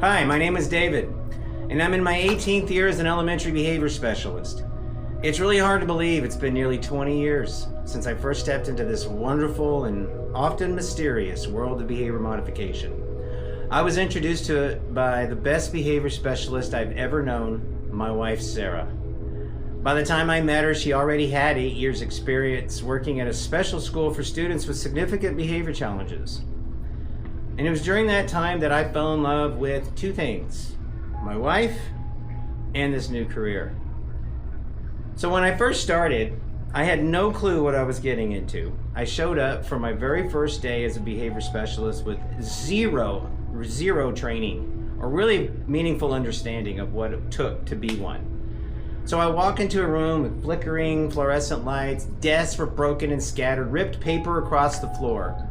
Hi, my name is David, and I'm in my 18th year as an elementary behavior specialist. It's really hard to believe it's been nearly 20 years since I first stepped into this wonderful and often mysterious world of behavior modification. I was introduced to it by the best behavior specialist I've ever known, my wife, Sarah. By the time I met her, she already had 8 years' experience working at a special school for students with significant behavior challenges. And it was during that time that I fell in love with two things: my wife and this new career. So when I first started, I had no clue what I was getting into. I showed up for my very first day as a behavior specialist with zero training or really meaningful understanding of what it took to be one. So I walk into a room with flickering fluorescent lights, desks were broken and scattered, ripped paper across the floor.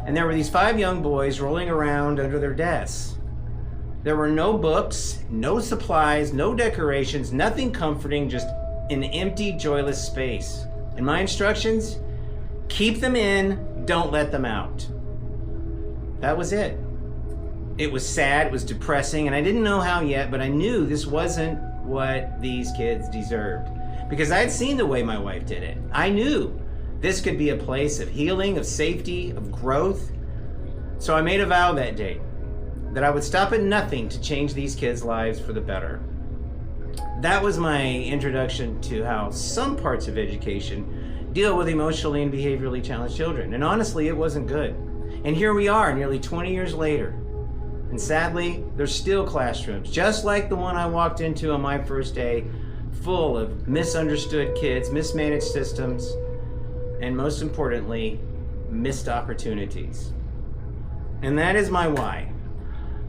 And there were these 5 young boys rolling around under their desks. There were no books, no supplies, no decorations, nothing comforting, just an empty, joyless space. And my instructions? Keep them in, don't let them out. That was it. It was sad, it was depressing, and I didn't know how yet, but I knew this wasn't what these kids deserved. Because I had seen the way my wife did it. I knew this could be a place of healing, of safety, of growth. So I made a vow that day that I would stop at nothing to change these kids' lives for the better. That was my introduction to how some parts of education deal with emotionally and behaviorally challenged children. And honestly, it wasn't good. And here we are nearly 20 years later. And sadly, there's still classrooms, just like the one I walked into on my first day, full of misunderstood kids, mismanaged systems, and most importantly, missed opportunities. And that is my why.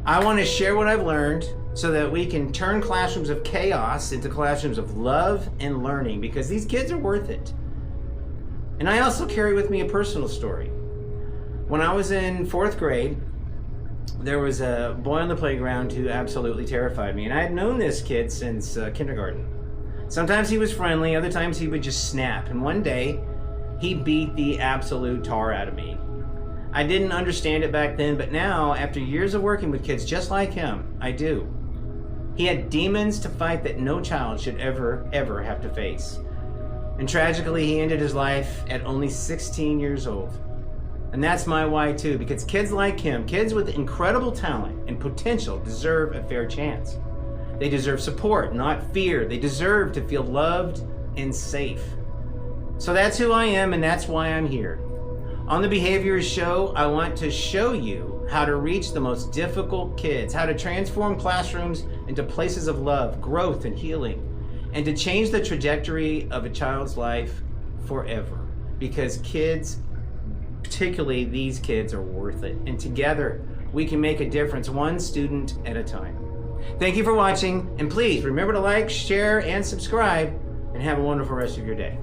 I want to share what I've learned so that we can turn classrooms of chaos into classrooms of love and learning, because these kids are worth it. And I also carry with me a personal story. When I was in 4th grade, there was a boy on the playground who absolutely terrified me. And I had known this kid since kindergarten. Sometimes he was friendly, other times he would just snap. And one day, he beat the absolute tar out of me. I didn't understand it back then, but now, after years of working with kids just like him, I do. He had demons to fight that no child should ever have to face. And tragically, he ended his life at only 16 years old. And that's my why too, because kids like him, kids with incredible talent and potential, deserve a fair chance. They deserve support, not fear. They deserve to feel loved and safe. So that's who I am, and that's why I'm here. On the Behaviorist Show, I want to show you how to reach the most difficult kids, how to transform classrooms into places of love, growth, and healing, and to change the trajectory of a child's life forever. Because kids, particularly these kids, are worth it. And together, we can make a difference, one student at a time. Thank you for watching, and please remember to like, share, and subscribe, and have a wonderful rest of your day.